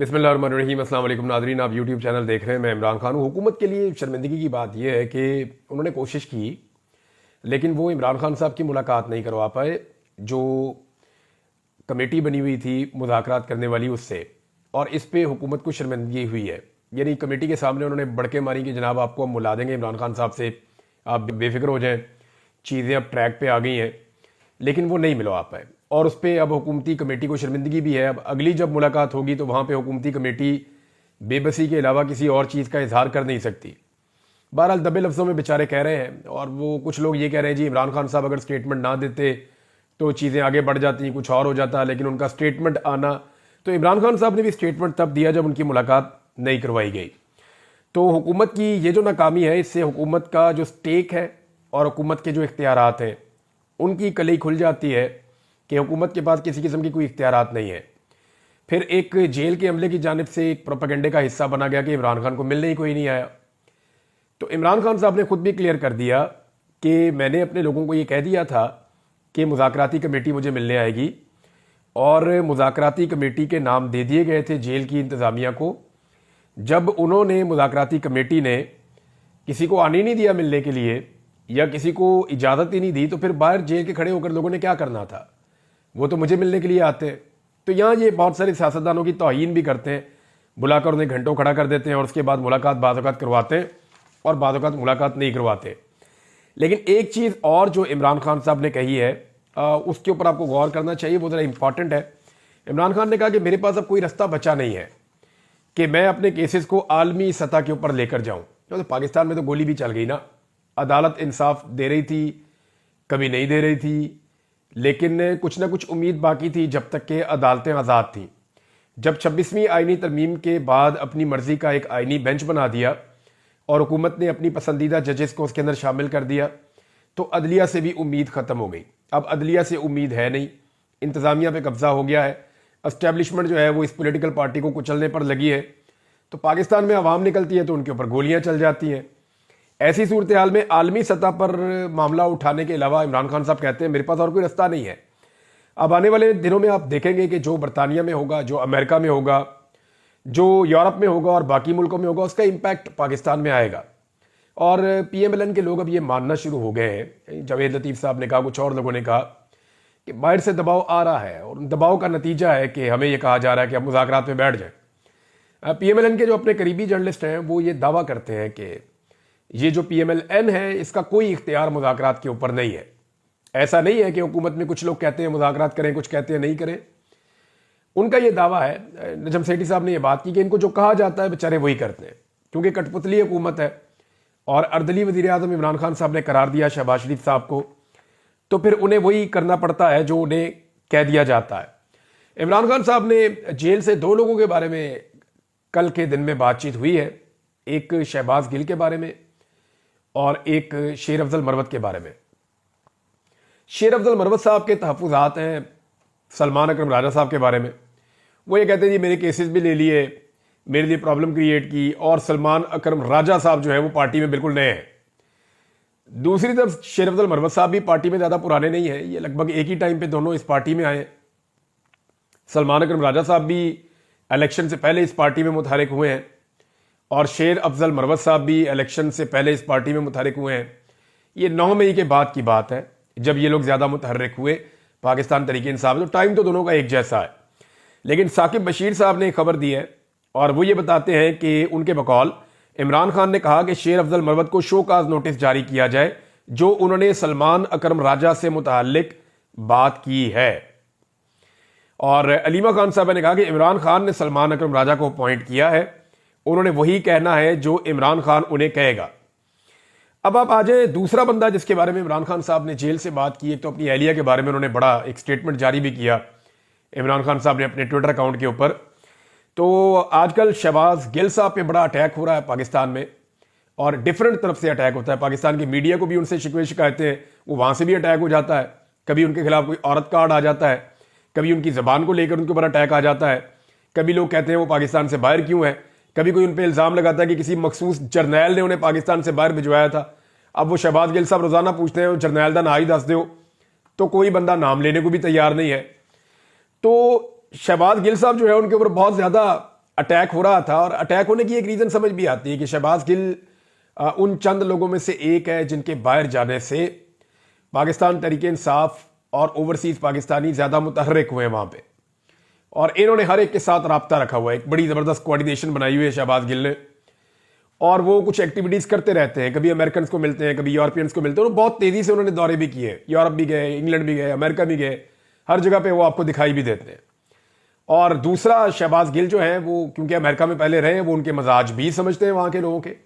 बिस्मिल्लाहिर्रहमानिर्रहीम। अस्सलाम वालेकुम नाज़रीन, आप यूट्यूब चैनल देख रहे हैं। मैं इमरान खान हूँ। हुकूमत के लिए शर्मिंदगी की बात यह है कि उन्होंने कोशिश की लेकिन वो इमरान खान साहब की मुलाकात नहीं करवा पाए। जो कमेटी बनी हुई थी मुज़ाकरात करने वाली उससे, और इस पे हुकूमत को शर्मिंदगी हुई है। यानी कमेटी के सामने उन्होंने बड़के मारी कि जनाब आपको हम बुला देंगे इमरान खान साहब से, आप बेफिक्र हो जाएं, चीज़ें अब ट्रैक पे आ गई हैं, लेकिन वो नहीं मिलवा पाए। और उस पर अब हुकूमती कमेटी को शर्मिंदगी भी है। अब अगली जब मुलाकात होगी तो वहाँ पे हुकूमती कमेटी बेबसी के अलावा किसी और चीज़ का इजहार कर नहीं सकती। बहरहाल दबे लफ्ज़ों में बेचारे कह रहे हैं, और वो कुछ लोग ये कह रहे हैं जी इमरान खान साहब अगर स्टेटमेंट ना देते तो चीज़ें आगे बढ़ जाती, कुछ और हो जाता, लेकिन उनका स्टेटमेंट आना, तो इमरान खान साहब ने भी स्टेटमेंट तब दिया जब उनकी मुलाकात नहीं करवाई गई। तो हुकूमत की ये जो नाकामी है, इससे हुकूमत का जो स्टेक है और हुकूमत के जो इख्तियारात हैं उनकी कलई खुल जाती है कि हुकूमत के पास किसी किस्म की कोई इख्तियारात नहीं है। फिर एक जेल के अमले की जानिब से एक प्रोपेगेंडे का हिस्सा बना गया कि इमरान खान को मिलने ही कोई नहीं आया। तो इमरान खान साहब ने खुद भी क्लियर कर दिया कि मैंने अपने लोगों को ये कह दिया था कि मुज़ाकराती कमेटी मुझे मिलने आएगी, और मुज़ाकराती कमेटी के नाम दे दिए गए थे जेल की इंतज़ामिया को। जब उन्होंने मुज़ाकराती कमेटी ने किसी को आने नहीं दिया मिलने के लिए, या किसी को इजाज़त ही नहीं दी, तो फिर बाहर जेल के खड़े होकर लोगों ने क्या करना था? वो तो मुझे मिलने के लिए आते हैं। तो यहाँ ये बहुत सारे सियासतदानों की तौहीन भी करते हैं, बुलाकर उन्हें घंटों खड़ा कर देते हैं और उसके बाद मुलाकात बाज़-औक़ात करवाते हैं और बाज़-औक़ात मुलाकात नहीं करवाते। लेकिन एक चीज़ और जो इमरान खान साहब ने कही है, उसके ऊपर आपको गौर करना चाहिए, वो ज़रा इंपॉर्टेंट है। इमरान खान ने कहा कि मेरे पास अब कोई रास्ता बचा नहीं है कि मैं अपने केसेस को आलमी सतह के ऊपर लेकर जाऊँ। तो पाकिस्तान में तो गोली भी चल गई ना, अदालत इंसाफ दे रही थी, कभी नहीं दे रही थी, लेकिन कुछ ना कुछ उम्मीद बाकी थी जब तक कि अदालतें आज़ाद थीं। जब 26वीं आईनी तरमीम के बाद अपनी मर्जी का एक आईनी बेंच बना दिया और हुकूमत ने अपनी पसंदीदा जजेस को उसके अंदर शामिल कर दिया, तो अदलिया से भी उम्मीद ख़त्म हो गई। अब अदलिया से उम्मीद है नहीं, इंतज़ामिया पे कब्जा हो गया है, एस्टेब्लिशमेंट जो है वो इस पॉलिटिकल पार्टी को कुचलने पर लगी है। तो पाकिस्तान में आवाम निकलती है तो उनके ऊपर गोलियाँ चल जाती हैं। ऐसी सूरत हाल में आलमी सतह पर मामला उठाने के अलावा इमरान खान साहब कहते हैं मेरे पास और कोई रास्ता नहीं है। अब आने वाले दिनों में आप देखेंगे कि जो बरतानिया में होगा, जो अमेरिका में होगा, जो यूरोप में होगा और बाकी मुल्कों में होगा, उसका इम्पैक्ट पाकिस्तान में आएगा। और PMLN के लोग अब ये मानना शुरू हो गए हैं, जावेद लतीफ़ साहब ने कहा, कुछ और लोगों ने कहा कि बाहर से दबाव आ रहा है और दबाव का नतीजा है कि हमें ये कहा जा रहा है कि अब मुज़ाकरात में बैठ जाए। PMLN के जो अपने करीबी जर्नलिस्ट हैं वो ये दावा करते हैं कि ये जो PMLN है इसका कोई इख्तियार मुज़ाकरात के ऊपर नहीं है। ऐसा नहीं है कि हुकूमत में कुछ लोग कहते हैं मुज़ाकरात करें, कुछ कहते हैं नहीं करें। उनका ये दावा है, नजम सेठी साहब ने ये बात की कि इनको जो कहा जाता है बेचारे वही करते हैं, क्योंकि कठपुतली हुकूमत है और अर्दली वज़ीर आज़म इमरान खान साहब ने करार दिया शहबाज शरीफ साहब को, तो फिर उन्हें वही करना पड़ता है जो उन्हें कह दिया जाता है। इमरान खान साहब ने जेल से दो लोगों के बारे में कल के दिन में बातचीत हुई है, एक शहबाज गिल के बारे में और एक शेर अफजल मरवत के बारे में। शेर अफजल मरवत साहब के तहफ़्फ़ुज़ात हैं सलमान अकरम राजा साहब के बारे में। वो ये कहते हैं जी मेरे केसेस भी ले लिए, मेरे लिए प्रॉब्लम क्रिएट की, और सलमान अकरम राजा साहब जो है वो पार्टी में बिल्कुल नए हैं। दूसरी तरफ शेर अफजल मरवत साहब भी पार्टी में ज़्यादा पुराने नहीं हैं, ये लगभग एक ही टाइम पे दोनों इस पार्टी में आए। सलमान अकरम राजा साहब भी इलेक्शन से पहले इस पार्टी में मुतहरिक हुए हैं और शेर अफजल मरवत साहब भी इलेक्शन से पहले इस पार्टी में मुतहरिक हुए हैं। ये 9 मई के बाद की बात है जब ये लोग ज़्यादा मुतहर्रिक हुए पाकिस्तान तहरीक इंसाफ। तो टाइम तो दोनों का एक जैसा है। लेकिन साकिब बशीर साहब ने खबर दी है और वो ये बताते हैं कि उनके बकौल इमरान खान ने कहा कि शेर अफजल मरवत को शोकाज नोटिस जारी किया जाए जो उन्होंने सलमान अकरम राजा से मुताल्लिक बात की है। और अलीमा खान साहब ने कहा कि इमरान खान ने सलमान अकरम राजा को अपॉइंट किया है, उन्होंने वही कहना है जो इमरान खान उन्हें कहेगा। अब आप आ जाए दूसरा बंदा जिसके बारे में इमरान खान साहब ने जेल से बात की। एक तो अपनी एहलिया के बारे में उन्होंने बड़ा एक स्टेटमेंट जारी भी किया इमरान खान साहब ने अपने ट्विटर अकाउंट के ऊपर। तो आजकल शहबाज गिल साहब पे बड़ा अटैक हो रहा है पाकिस्तान में, और डिफरेंट तरफ से अटैक होता है। पाकिस्तान की मीडिया को भी उनसे शिकवे शिकायतें हैं, वो वहाँ से भी अटैक हो जाता है। कभी उनके खिलाफ कोई औरत कार्ड आ जाता है, कभी उनकी ज़बान को लेकर उनके ऊपर अटैक आ जाता है, कभी लोग कहते हैं वो पाकिस्तान से बाहर क्यों है, कभी कोई उन पर इल्ज़ाम लगाता है कि किसी मखसूस जर्नैल ने उन्हें पाकिस्तान से बाहर भिजवाया था। अब वो शहबाज गिल साहब रोज़ाना पूछते हैं जर्नैल का ना ही दस दो, तो कोई बंदा नाम लेने को भी तैयार नहीं है। तो शहबाज गिल साहब जो है उनके ऊपर बहुत ज़्यादा अटैक हो रहा था, और अटैक होने की एक रीज़न समझ भी आती है कि शहबाज गिल उन चंद लोगों में से एक है जिनके बाहर जाने से पाकिस्तान तहरीक इंसाफ और ओवरसीज पाकिस्तानी ज़्यादा मुतहर्रिक हुए हैं वहाँ पे, और इन्होंने हर एक के साथ राब्ता रखा हुआ है। एक बड़ी ज़बरदस्त कोऑर्डिनेशन बनाई हुई है शहबाज गिल ने, और वो कुछ एक्टिविटीज़ करते रहते हैं। कभी अमेरिकन को मिलते हैं, कभी यूरोपियंस को मिलते हैं। बहुत तेज़ी से उन्होंने दौरे भी किए, यूरोप भी गए, इंग्लैंड भी गए, अमेरिका भी गए, हर जगह पे वो आपको दिखाई भी देते हैं। और दूसरा, शहबाज गिल जो है वो क्योंकि अमेरिका में पहले रहे, वो उनके मजाज भी समझते हैं वहाँ के लोगों के,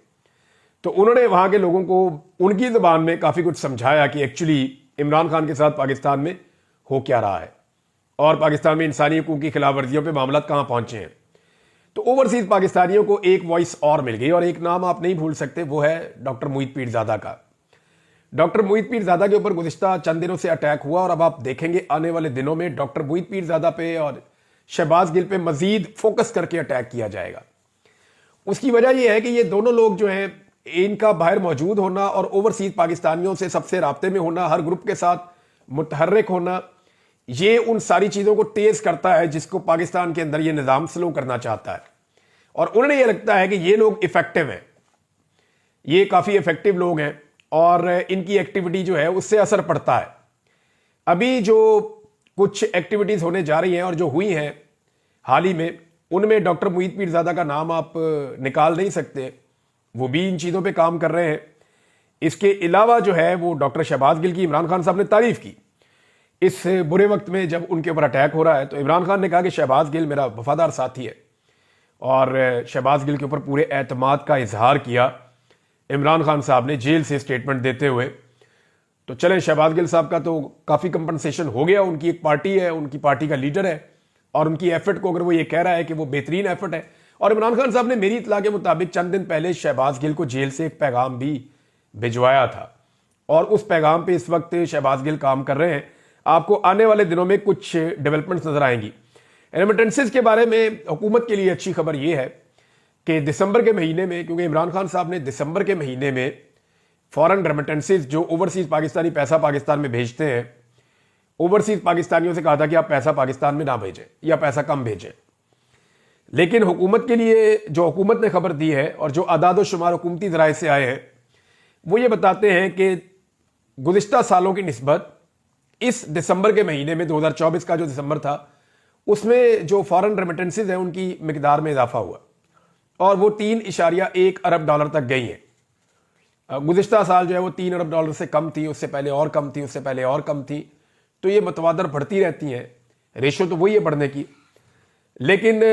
तो उन्होंने वहाँ के लोगों को उनकी ज़बान में काफ़ी कुछ समझाया कि एक्चुअली इमरान खान के साथ पाकिस्तान में हो क्या रहा है और पाकिस्तान में इंसानी हकूक़ की खिलाफ वर्जियों पर मामला कहाँ पहुँचे हैं। तो ओवरसीज पाकिस्तानियों को एक वॉइस और मिल गई, और एक नाम आप नहीं भूल सकते, वो है डॉक्टर मोहित पीरजादा का। डॉक्टर मोहित पीरजादा के ऊपर गुज़िश्ता चंद दिनों से अटैक हुआ, और अब आप देखेंगे आने वाले दिनों में डॉक्टर मोहित पीरजादा पे और शहबाज गिल पे मजीद फोकस करके अटैक किया जाएगा। उसकी वजह यह है कि ये दोनों लोग जो हैं, इनका बाहर मौजूद होना और ओवरसीज पाकिस्तानियों से सबसे राब्ते में होना, हर ग्रुप के साथ मुतहर्रिक होना, ये उन सारी चीज़ों को तेज़ करता है जिसको पाकिस्तान के अंदर ये निज़ाम स्लो करना चाहता है। और उन्हें यह लगता है कि ये लोग इफेक्टिव हैं, ये काफ़ी इफेक्टिव लोग हैं, और इनकी एक्टिविटी जो है उससे असर पड़ता है। अभी जो कुछ एक्टिविटीज़ होने जा रही हैं और जो हुई हैं हाल ही में, उनमें डॉक्टर मोहित पीरजादा का नाम आप निकाल नहीं सकते, वो भी इन चीज़ों पे काम कर रहे हैं। इसके अलावा जो है वो डॉक्टर शहबाज गिल की इमरान खान साहब ने तारीफ़ की इस बुरे वक्त में जब उनके ऊपर अटैक हो रहा है। तो इमरान खान ने कहा कि शहबाज गिल मेरा वफादार साथी है, और शहबाज गिल के ऊपर पूरे एतमाद का इजहार किया इमरान खान साहब ने जेल से स्टेटमेंट देते हुए। तो चलें, शहबाज गिल साहब का तो काफ़ी कंपनसेशन हो गया, उनकी एक पार्टी है, उनकी पार्टी का लीडर है, और उनकी एफर्ट को अगर वो ये कह रहा है कि वो बेहतरीन एफर्ट है। और इमरान खान साहब ने मेरी इतला के मुताबिक चंद दिन पहले शहबाज गिल को जेल से एक पैगाम भी भिजवाया था, और उस पैगाम पे इस वक्त शहबाज गिल काम कर रहे हैं। आपको आने वाले दिनों में कुछ डेवलपमेंट्स नजर आएंगी। रेमिटेंसेस के बारे में हुकूमत के लिए अच्छी खबर यह है कि दिसंबर के महीने में, क्योंकि इमरान खान साहब ने दिसंबर के महीने में फॉरेन रेमिटेंसेस जो ओवरसीज पाकिस्तानी पैसा पाकिस्तान में भेजते हैं, ओवरसीज पाकिस्तानियों से कहा था कि आप पैसा पाकिस्तान में ना भेजें या पैसा कम भेजें। लेकिन हुकूमत के लिए जो हुकूमत ने खबर दी है और जो अदाद शुमार हुकूमती ज़राए से आए हैं, वो ये बताते हैं कि गुज़िश्ता सालों की निस्बत इस दिसंबर के महीने में 2024 का जो दिसंबर था, उसमें जो फॉरेन रेमिटेंसेज हैं उनकी मिकदार में इजाफा हुआ, और वो 3.1 अरब डॉलर तक गई हैं। गुज़िश्ता साल जो है वो 3 अरब डॉलर से कम थी, उससे पहले और कम थी, उससे पहले और कम थी। तो ये मतवादर बढ़ती रहती हैं, रेशो तो वही है बढ़ने की, लेकिन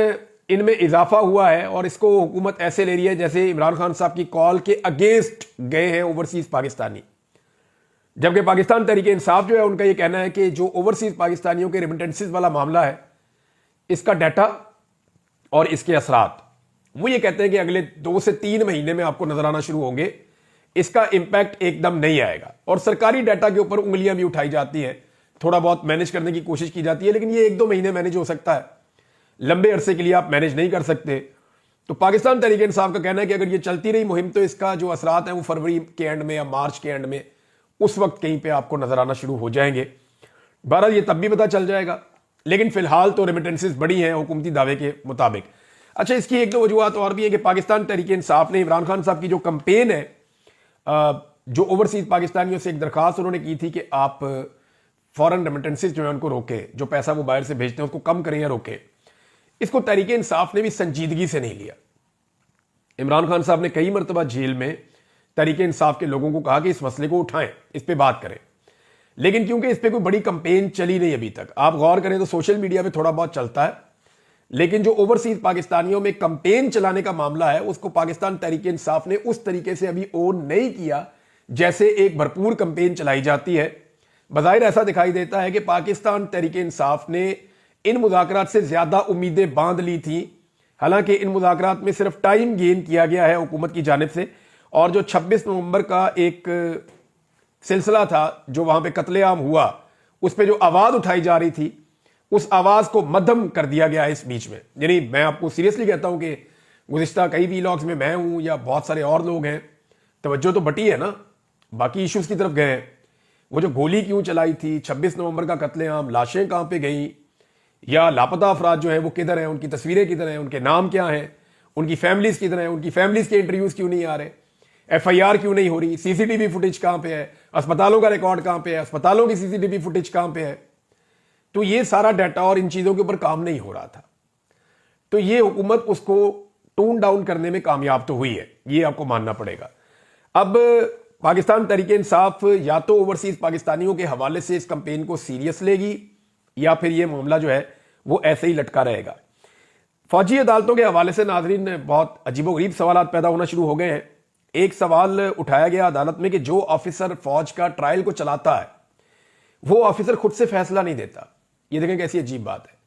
इनमें इजाफा हुआ है। और इसको हुकूमत ऐसे ले रही है जैसे इमरान खान साहब की कॉल के अगेंस्ट गए हैं ओवरसीज पाकिस्तानी, जबकि पाकिस्तान तहरीक इंसाफ जो है उनका ये कहना है कि जो ओवरसीज पाकिस्तानियों के रेमिटेंसेस वाला मामला है, इसका डाटा और इसके असरात, वो ये कहते हैं कि अगले 2 से 3 महीने में आपको नजर आना शुरू होंगे। इसका इंपैक्ट एकदम नहीं आएगा, और सरकारी डाटा के ऊपर उंगलियां भी उठाई जाती हैं, थोड़ा बहुत मैनेज करने की कोशिश की जाती है, लेकिन ये 1-2 महीने मैनेज हो सकता है, लंबे अरसे के लिए आप मैनेज नहीं कर सकते। तो पाकिस्तान तहरीक इंसाफ का कहना है कि अगर ये चलती रही मुहिम, तो इसका जो असरात है वो फरवरी के एंड में या मार्च के एंड में उस वक्त कहीं पे आपको नजर आना शुरू हो जाएंगे। बहरहाल ये तब भी पता चल जाएगा, लेकिन फिलहाल तो रेमिटेंसेस बड़ी हैं हुकूमती दावे के मुताबिक। अच्छा, इसकी 1-2 वजूहत और भी है कि पाकिस्तान तहरीक इंसाफ ने इमरान खान साहब की जो कंपेन है, जो ओवरसीज पाकिस्तानियों से एक दरखास्त उन्होंने की थी कि आप फॉरेन रेमिटेंसेस जो है उनको रोकें, जो पैसा वो बाहर से भेजते हैं उसको कम करें या रोकें, इसको तहरीक इंसाफ ने भी संजीदगी से नहीं लिया। इमरान खान साहब ने कई मरतबा जेल में तहरीक इंसाफ के लोगों को कहा कि इस मसले को उठाएं, इस पे बात करें, लेकिन क्योंकि इस पे कोई बड़ी कंपेन चली नहीं अभी तक। आप गौर करें तो सोशल मीडिया पे थोड़ा बहुत चलता है, लेकिन जो ओवरसीज पाकिस्तानियों में कंपेन चलाने का मामला है, उसको पाकिस्तान तहरीक इंसाफ ने उस तरीके से अभी ओन नहीं किया जैसे एक भरपूर कंपेन चलाई जाती है। बज़ाहिर ऐसा दिखाई देता है कि पाकिस्तान तहरीक इंसाफ ने इन मुज़ाकरात से ज्यादा उम्मीदें बांध ली थी, हालांकि इन मुज़ाकरात में सिर्फ टाइम गेन किया गया है हुकूमत की जानिब से। और जो 26 नवंबर का एक सिलसिला था जो वहां पे कत्लेआम हुआ, उस पर जो आवाज उठाई जा रही थी, उस आवाज को मद्धम कर दिया गया है इस बीच में। यानी मैं आपको सीरियसली कहता हूं कि गुज़िश्ता कई वीलॉग्स में मैं हूं या बहुत सारे और लोग हैं, तवज्जो तो बटी है ना, बाकी इश्यूज की तरफ गए हैं। वो जो गोली क्यों चलाई थी, 26 नवंबर का कत्लेआम, लाशें कहां पे गई, या लापता अफराद जो है वो किधर हैं, उनकी तस्वीरें किधर हैं, उनके नाम क्या हैं, उनकी फैमिलीज किधर हैं, उनकी फैमिलीज के इंटरव्यूज क्यों नहीं आ रहे, एफआईआर क्यों नहीं हो रही, सीसीटीवी फुटेज कहां पे है, अस्पतालों का रिकॉर्ड कहां पे है, अस्पतालों की सीसीटीवी फुटेज कहां पे है। तो ये सारा डाटा और इन चीजों के ऊपर काम नहीं हो रहा था। तो ये हुकूमत उसको टोन डाउन करने में कामयाब तो हुई है, ये आपको मानना पड़ेगा। अब पाकिस्तान तहरीके इंसाफ या तो ओवरसीज पाकिस्तानियों के हवाले से इस कैंपेन को सीरियस लेगी या फिर ये मामला जो है वो ऐसे ही लटका रहेगा। फौजी अदालतों के हवाले से नाजरीन बहुत अजीबोगरीब सवाल पैदा होना शुरू हो गए हैं। एक सवाल उठाया गया अदालत में कि जो ऑफिसर फौज का ट्रायल को चलाता है वो ऑफिसर खुद से फैसला नहीं देता। ये देखें कैसी अजीब बात है।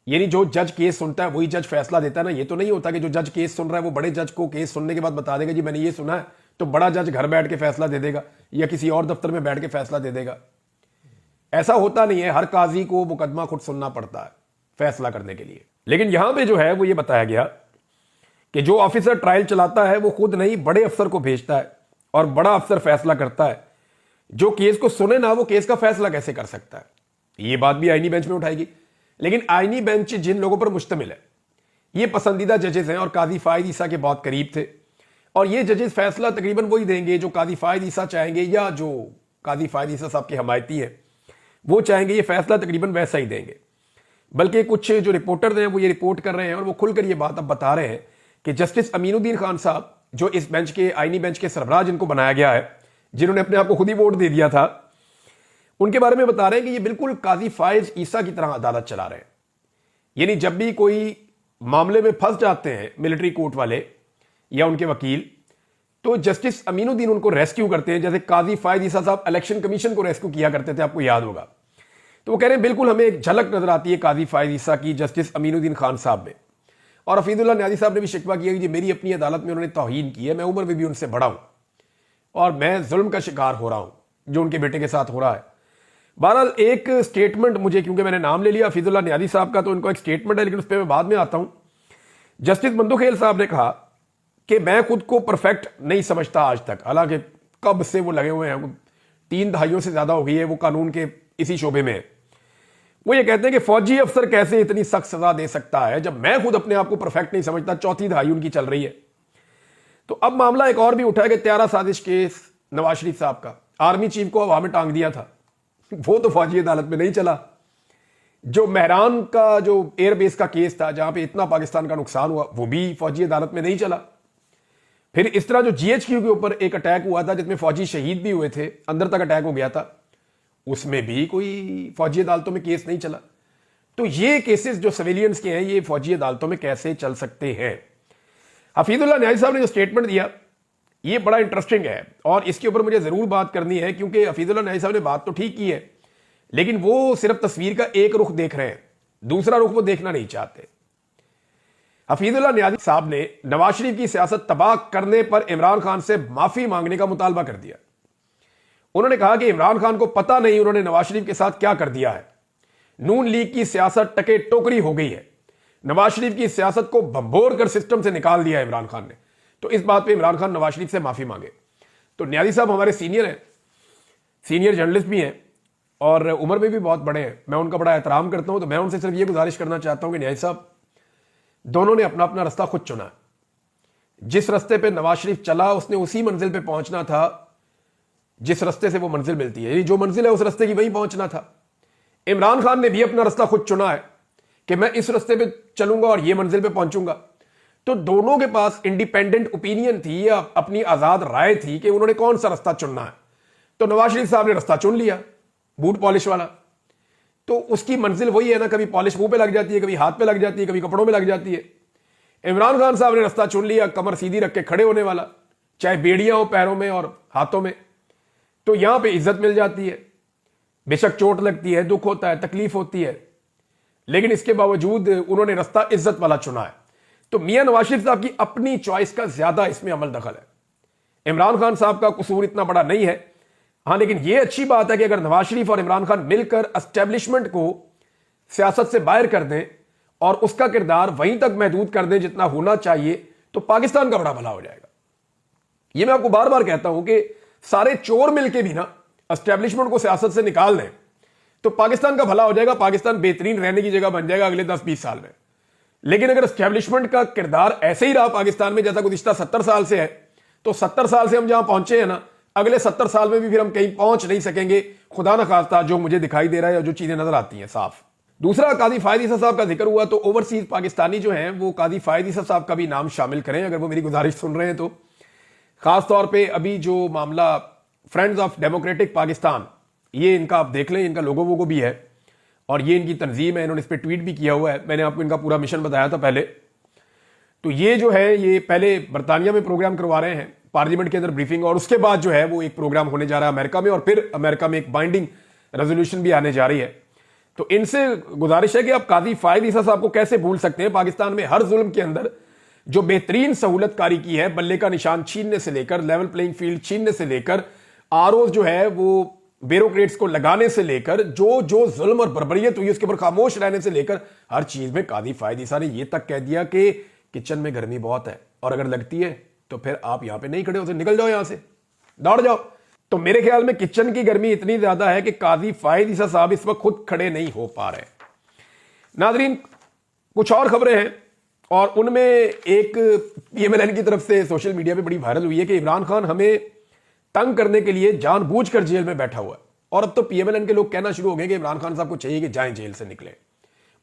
यानी जो जज केस सुनता है वही जज फैसला देता है ना। ये तो नहीं होता कि जो जज केस सुन रहा है वो बड़े जज को केस सुनने के बाद बता देगा जी मैंने ये सुना है, तो बड़ा जज घर बैठ के फैसला दे देगा या किसी और दफ्तर में बैठ के फैसला दे देगा। ऐसा होता नहीं है। हर काजी को मुकदमा खुद सुनना पड़ता है फैसला करने के लिए। लेकिन यहां पे जो है वो ये बताया गया कि जो ऑफिसर ट्रायल चलाता है वो खुद नहीं बड़े अफसर को भेजता है और बड़ा अफसर फैसला करता है। जो केस को सुने ना वो केस का फैसला कैसे कर सकता है। ये बात भी आईनी बेंच में उठाएगी। लेकिन आईनी बेंच जिन लोगों पर मुश्तमिल है ये पसंदीदा जजेस हैं और काजी फायद ईसा के बहुत करीब थे और ये जजेस फैसला तकरीबन वही देंगे जो काजी फायद ईसा चाहेंगे या जो काजी फायद ईसा साहब के हमायती हैं वो चाहेंगे। ये फैसला तकरीबन वैसा ही देंगे। बल्कि कुछ जो रिपोर्टर हैं वो ये रिपोर्ट कर रहे हैं और वो खुलकर ये बात अब बता रहे हैं कि जस्टिस अमीनुद्दीन खान साहब जो इस बेंच के आईनी बेंच के सरबराह जिनको बनाया गया है, जिन्होंने अपने आप को खुद ही वोट दे दिया था, उनके बारे में बता रहे हैं कि ये बिल्कुल काजी फायज ईसा की तरह अदालत चला रहे हैं। यानी जब भी कोई मामले में फंस जाते हैं मिलिट्री कोर्ट वाले या उनके वकील, तो जस्टिस अमीनुद्दीन उनको रेस्क्यू करते हैं। जैसे काजी फायज ईसा साहब इलेक्शन कमीशन को रेस्क्यू किया करते थे, आपको याद होगा। तो वो कह रहे हैं बिल्कुल हमें एक झलक नजर आती है काजी फायज ईसा की जस्टिस अमीनुद्दीन खान साहब में। और हफीजुल्लाह न्याजी साहब ने भी शिकवा किया कि मेरी अपनी अदालत में उन्होंने तौहीन की है, मैं उम्र में भी उनसे बड़ा हूं और मैं जुल्म का शिकार हो रहा हूं जो उनके बेटे के साथ हो रहा है। बहरहाल एक स्टेटमेंट मुझे, क्योंकि मैंने नाम ले लिया हफीजुल्लाह न्याजी साहब का, तो इनको एक स्टेटमेंट है लेकिन उस पर मैं बाद में आता हूं। जस्टिस मंदुखेल साहब ने कहा कि मैं खुद को परफेक्ट नहीं समझता आज तक, हालांकि कब से वो लगे हुए हैं, 3 दहाइयों से ज्यादा हो गई है वो कानून के इसी शोबे में। वो ये कहते हैं कि फौजी अफसर कैसे इतनी सख्त सजा दे सकता है जब मैं खुद अपने आप को परफेक्ट नहीं समझता। 4थी दहाई उनकी चल रही है। तो अब मामला एक और भी उठा कि त्यारा साजिश केस नवाज शरीफ साहब का, आर्मी चीफ को हवा में टांग दिया था, वो तो फौजी अदालत में नहीं चला। जो मेहरान का जो एयरबेस का केस था जहां पे इतना पाकिस्तान का नुकसान हुआ वो भी फौजी अदालत में नहीं चला। फिर इस तरह जो जीएचक्यू के ऊपर एक अटैक हुआ था जिसमें फौजी शहीद भी हुए थे, अंदर तक अटैक हो गया था, उसमें भी कोई फौजी अदालतों में केस नहीं चला। तो ये केसेस जो सिविलियंस के हैं ये फौजी अदालतों में कैसे चल सकते हैं। हफीजुल्लाह न्याजी साहब ने जो स्टेटमेंट दिया ये बड़ा इंटरेस्टिंग है और इसके ऊपर मुझे जरूर बात करनी है, क्योंकि हफीजुल्लाह न्याजी साहब ने बात तो ठीक की है लेकिन वो सिर्फ तस्वीर का एक रुख देख रहे हैं, दूसरा रुख वो देखना नहीं चाहते। हफीजुल्लाह न्याजी साहब ने नवाज शरीफ की सियासत तबाह करने पर इमरान खान से माफी मांगने का मुतालबा कर दिया। उन्होंने कहा कि इमरान खान को पता नहीं उन्होंने नवाज शरीफ के साथ क्या कर दिया है। नून लीग की सियासत टके टोकरी हो गई है। नवाज शरीफ की सियासत को भंबोर कर सिस्टम से निकाल दिया इमरान खान ने। तो इस बात पे इमरान खान नवाज शरीफ से माफी मांगे। तो न्याजी साहब हमारे सीनियर हैं, सीनियर जर्नलिस्ट भी हैं और उम्र में भी बहुत बड़े हैं। मैं उनका बड़ा एहतराम करता हूं। तो मैं उनसे सिर्फ ये गुजारिश करना चाहता हूं कि न्याजी साहब दोनों ने अपना अपना रास्ता खुद चुना। जिस रास्ते पे नवाज शरीफ चला उसने उसी मंजिल पे पहुंचना था जिस रास्ते से वो मंजिल मिलती है, यानी जो मंजिल है उस रास्ते की वहीं पहुंचना था। इमरान खान ने भी अपना रास्ता खुद चुना है कि मैं इस रास्ते पे चलूंगा और ये मंजिल पे पहुंचूंगा। तो दोनों के पास इंडिपेंडेंट ओपिनियन थी या अपनी आजाद राय थी कि उन्होंने कौन सा रास्ता चुनना है। तो नवाज शरीफ साहब ने रास्ता चुन लिया बूट पॉलिश वाला। तो उसकी मंजिल वही है ना, कभी पॉलिश मुंह पे लग जाती है, कभी हाथ पे लग जाती है, कभी कपड़ों में लग जाती है। इमरान खान साहब ने रास्ता चुन लिया कमर सीधी रख के खड़े होने वाला, चाहे बेड़ियां हो पैरों में और हाथों में। तो यहां पे इज्जत मिल जाती है, बेशक चोट लगती है, दुख होता है, तकलीफ होती है, लेकिन इसके बावजूद उन्होंने रास्ता इज्जत वाला चुना है। तो मियां नवाज शरीफ साहब की अपनी चॉइस का ज्यादा इसमें अमल दखल है। इमरान खान साहब का कसूर इतना बड़ा नहीं है। हां, लेकिन यह अच्छी बात है कि अगर नवाज शरीफ और इमरान खान मिलकर एस्टेब्लिशमेंट को सियासत से बाहर कर दें और उसका किरदार वहीं तक महदूद कर दें जितना होना चाहिए, तो पाकिस्तान का बड़ा भला हो जाएगा। यह मैं आपको बार बार कहता हूं कि सारे चोर मिलकर भी ना एस्टेब्लिशमेंट को सियासत से निकाल दें तो पाकिस्तान का भला हो जाएगा, पाकिस्तान बेहतरीन रहने की जगह बन जाएगा अगले 10-20 साल में। लेकिन अगर एस्टेब्लिशमेंट का किरदार ऐसे ही रहा पाकिस्तान में जैसा गुज़िश्ता 70 साल से है, तो 70 साल से हम जहां पहुंचे हैं ना, अगले 70 साल में भी फिर हम कहीं पहुंच नहीं सकेंगे, खुदा न खास्ता, जो मुझे दिखाई दे रहा है, जो चीजें नजर आती हैं साफ। दूसरा, काजी फायद ईसा साहब का जिक्र हुआ, तो ओवरसीज पाकिस्तानी जो हैं वो काजी फायद ईसा साहब का भी नाम शामिल करें अगर वो मेरी गुजारिश सुन रहे हैं तो। खासतौर पर अभी जो मामला फ्रेंड्स ऑफ डेमोक्रेटिक पाकिस्तान, ये इनका आप देख लें, इनका लोगो वोगो भी है और ये इनकी तंजीम है, इन्होंने इस पर ट्वीट भी किया हुआ है। मैंने आपको इनका पूरा मिशन बताया था पहले। तो ये जो है, ये पहले बरतानिया में प्रोग्राम करवा रहे हैं, पार्लियामेंट के अंदर ब्रीफिंग, और उसके बाद जो है वो एक प्रोग्राम होने जा रहा है अमेरिका में, और फिर अमेरिका में एक बाइंडिंग रेजोल्यूशन भी आने जा रही है। तो इनसे गुजारिश है कि आप काजी फायद ईसा साहब को कैसे भूल सकते हैं। पाकिस्तान में हर जुल्म के अंदर जो बेहतरीन सहूलतकारी की है, बल्ले का निशान छीनने से लेकर लेवल प्लेइंग फील्ड छीनने से लेकर आरओ जो है वो ब्यूरोक्रेट्स को लगाने से लेकर जो जो जुल्म और बर्बरियत हुई उसके ऊपर खामोश रहने से लेकर हर चीज में काजी फायद ईसा ने यह तक कह दिया कि किचन में गर्मी बहुत है और अगर लगती है तो फिर आप यहां पे नहीं खड़े हो, निकल जाओ यहां से, दौड़ जाओ। तो मेरे ख्याल में किचन की गर्मी इतनी ज्यादा है कि काजी फायद ईसा साहब इस वक्त खुद खड़े नहीं हो पा रहे। नाजरीन, कुछ और खबरें हैं और उनमें एक पीएमएलएन की तरफ से सोशल मीडिया पे बड़ी वायरल हुई है कि इमरान खान हमें तंग करने के लिए जानबूझकर जेल में बैठा हुआ है। और अब तो पीएमएलएन के लोग कहना शुरू हो गए कि इमरान खान साहब को चाहिए कि जाएं जेल से निकले।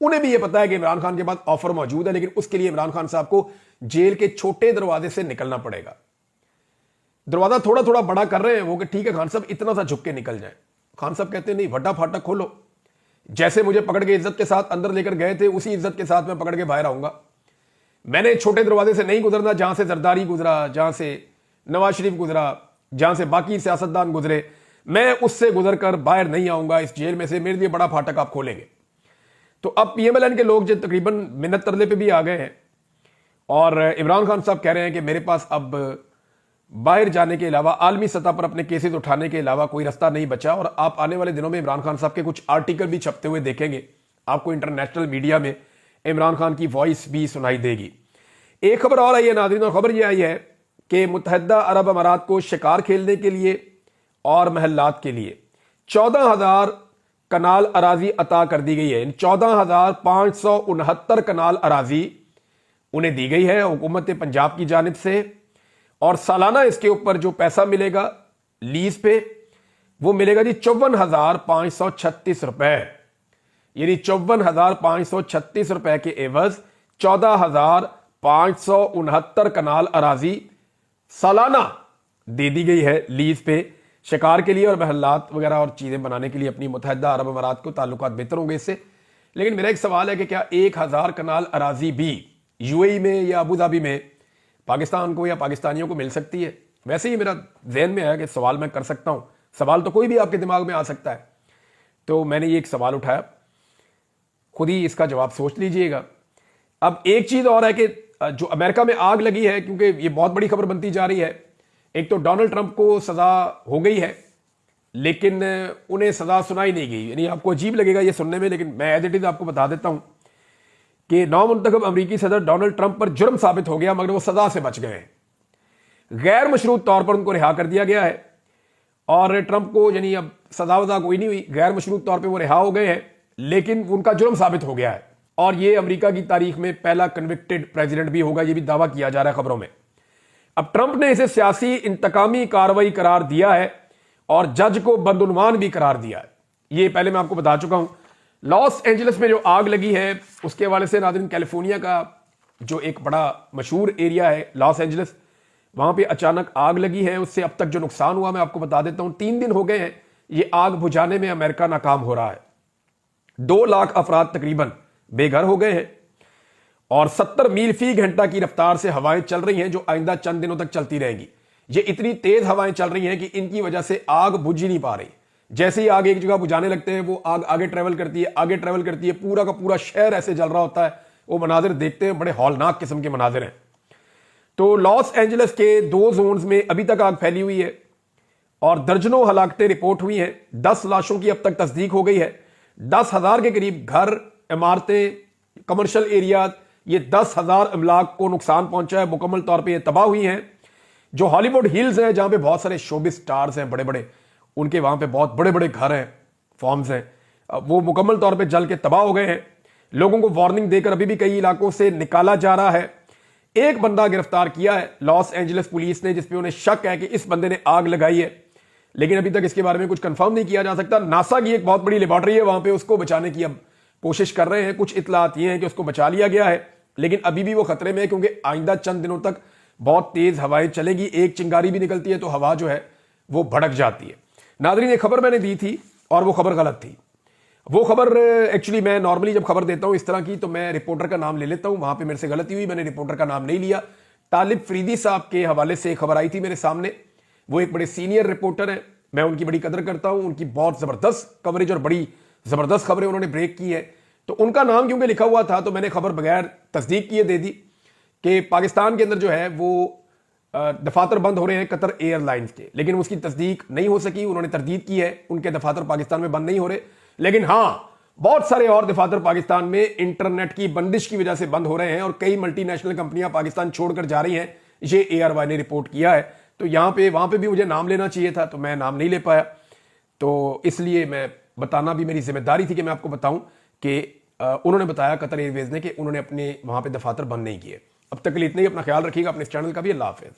उन्हें भी यह पता है कि इमरान खान के पास ऑफर मौजूद है, लेकिन उसके लिए इमरान खान साहब को जेल के छोटे दरवाजे से निकलना पड़ेगा। दरवाजा थोड़ा थोड़ा बड़ा कर रहे हैं वो कि ठीक है खान साहब इतना सा झुक के निकल जाए। खान साहब कहते हैं नहीं, वड्डा फाटक खोलो, जैसे मुझे पकड़ के इज्जत के साथ अंदर लेकर गए थे उसी इज्जत के साथ मैं पकड़ के बाहर आऊंगा। मैंने छोटे दरवाजे से नहीं गुजरना, जहां से जरदारी गुजरा, जहां से नवाज शरीफ गुजरा, जहां से बाकी सियासतदान गुजरे, मैं उससे गुजरकर बाहर नहीं आऊंगा इस जेल में से, मेरे लिए बड़ा फाटक आप खोलेंगे। तो अब पीएमएलएन के लोग जो तकरीबन मिन्नत तरले पे भी आ गए हैं और इमरान खान साहब कह रहे हैं कि मेरे पास अब बाहर जाने के अलावा, आलमी सतह पर अपने केसेस उठाने के अलावा कोई रास्ता नहीं बचा। और आप आने वाले दिनों में इमरान खान साहब के कुछ आर्टिकल भी छपते हुए देखेंगे, आपको इंटरनेशनल मीडिया में इमरान खान की वॉइस भी सुनाई देगी। एक खबर और आई है नाज़रीन, और खबर यह आई है कि मुत्तहिदा अरब अमारात को शिकार खेलने के लिए और महल्लात के लिए 14,000 कनाल अराजी अता कर दी गई है। इन 14,569 कनाल अराजी उन्हें दी गई है हुकूमत पंजाब की जानिब से, और सालाना इसके ऊपर जो पैसा मिलेगा लीज पे वो मिलेगा जी 54,536 रुपए। यानी 54,536 रुपए के एवज 14,569 कनाल अराजी सालाना दे दी गई है लीज पे शिकार के लिए और महल्लात वगैरह और चीजें बनाने के लिए अपनी मुत्तहिदा अरब अमारात को ताल्लुकात बेहतर होंगे इससे। लेकिन मेरा एक सवाल है कि क्या 1,000 कनाल अराजी भी यूएई में या अबू धाबी में पाकिस्तान को या पाकिस्तानियों को मिल सकती है? वैसे ही मेरा जहन में है कि सवाल मैं कर सकता हूं, सवाल तो कोई भी आपके दिमाग में आ सकता है, तो मैंने ये एक सवाल उठाया, खुद ही इसका जवाब सोच लीजिएगा। अब एक चीज और है कि जो अमेरिका में आग लगी है, क्योंकि ये बहुत बड़ी खबर बनती जा रही है, एक तो डोनाल्ड ट्रंप को सजा हो गई है लेकिन उन्हें सजा सुनाई नहीं गई। यानी आपको अजीब लगेगा ये सुनने में, लेकिन मैं एज इट इज आपको बता देता हूं कि नौमुंतखब अमरीकी सदर डोनाल्ड ट्रंप पर जुर्म साबित हो गया, मगर वो सजा से बच गए। गैर मशरूत तौर पर उनको रिहा कर दिया गया है और ट्रंप को यानी अब सजा वजा कोई नहीं हुई, गैर मशरूत तौर पर वो रिहा हो गए हैं, लेकिन उनका जुर्म साबित हो गया है और ये अमेरिका की तारीख में पहला कन्विक्टेड प्रेसिडेंट भी होगा, ये भी दावा किया जा रहा है खबरों में। अब ट्रंप ने इसे सियासी इंतकामी कार्रवाई करार दिया है और जज को बदउन्वान भी करार दिया है। ये पहले मैं आपको बता चुका हूं। लॉस एंजलिस में जो आग लगी है उसके हवाले से नाज़रीन, कैलिफोर्निया का जो एक बड़ा मशहूर एरिया है लॉस एंजलिस, वहां पे अचानक आग लगी है। उससे अब तक जो नुकसान हुआ मैं आपको बता देता हूं। 3 दिन हो गए हैं ये आग बुझाने में अमेरिका नाकाम हो रहा है। 2 लाख अफराद तकरीबन बेघर हो गए हैं और 70 मील फी घंटा की रफ्तार से हवाएं चल रही हैं जो आइंदा चंद दिनों तक चलती रहेंगी। ये इतनी तेज हवाएं चल रही हैं कि इनकी वजह से आग बुझ ही नहीं पा रही। जैसे ही आग एक जगह बुझाने लगते हैं वो आग आगे ट्रेवल करती है, आगे ट्रेवल करती है, पूरा का पूरा शहर ऐसे जल रहा होता है। वो मनाजिर देखते हैं, बड़े हौलनाक किस्म के मनाजिर हैं। तो लॉस एंजलिस के 2 जोन्स में अभी तक आग फैली हुई है और दर्जनों हलाकतें रिपोर्ट हुई हैं। 10 लाशों की अब तक तस्दीक हो गई है। 10,000 के करीब घर, इमारतें, कमर्शियल एरिया, ये 10,000 अमलाक को नुकसान पहुंचा है। मुकम्मल तौर पे ये तबाह हुई हैं। जो हॉलीवुड हिल्स हैं जहां पे बहुत सारे शोबिस स्टार्स हैं बड़े बड़े, उनके वहां पे बहुत बड़े बड़े घर हैं, फॉर्म्स हैं, वो मुकम्मल तौर पे जल के तबाह हो गए हैं। लोगों को वार्निंग देकर अभी भी कई इलाकों से निकाला जा रहा है। एक बंदा गिरफ्तार किया है लॉस एंजलिस पुलिस ने, जिसपे उन्हें शक है कि इस बंदे ने आग लगाई है, लेकिन अभी तक इसके बारे में कुछ कंफर्म नहीं किया जा सकता। नासा की एक बहुत बड़ी लेबॉर्ट्री है, वहां पे उसको बचाने की अब कोशिश कर रहे हैं। कुछ इतलात ये हैं कि उसको बचा लिया गया है, लेकिन अभी भी वो खतरे में है, क्योंकि आइंदा चंद दिनों तक बहुत तेज हवाएं चलेगी। एक चिंगारी भी निकलती है तो हवा जो है वो भड़क जाती है। नाज़रीन, एक खबर मैंने दी थी और वो खबर गलत थी। वो खबर एक्चुअली मैं नॉर्मली जब खबर देता हूं इस तरह की तो मैं रिपोर्टर का नाम ले लेता हूं, वहां पे मेरे से गलती हुई, मैंने रिपोर्टर का नाम नहीं लिया। तालिब फरीदी साहब के हवाले से एक खबर आई थी मेरे सामने। वो एक बड़े सीनियर रिपोर्टर हैं, मैं उनकी बड़ी कदर करता हूं, उनकी बहुत जबरदस्त कवरेज और बड़ी जबरदस्त खबरें उन्होंने ब्रेक की है। तो उनका नाम क्योंकि लिखा हुआ था तो मैंने खबर बगैर तस्दीक किए दे दी कि पाकिस्तान के अंदर जो है वो दफातर बंद हो रहे हैं कतर एयरलाइंस के, लेकिन उसकी तस्दीक नहीं हो सकी। उन्होंने तरदीद की है उनके दफातर पाकिस्तान में बंद नहीं हो रहे, लेकिन हां बहुत सारे और दफातर पाकिस्तान में इंटरनेट की बंदिश की वजह से बंद हो रहे हैं और कई मल्टीनेशनल कंपनियां पाकिस्तान छोड़कर जा रही हैं। ये ARY ने रिपोर्ट किया है। तो यहां पे वहां पे भी मुझे नाम लेना चाहिए था, तो मैं नाम नहीं ले पाया। तो इसलिए मैं बताना भी मेरी जिम्मेदारी थी कि मैं आपको बताऊं कि उन्होंने बताया कतर एयरवेज ने कि उन्होंने अपने वहां पे दफातर बंद नहीं किए। अब तक के लिए इतना ही। अपना ख्याल रखिएगा, अपने इस चैनल का भी। अल्लाह हाफिज।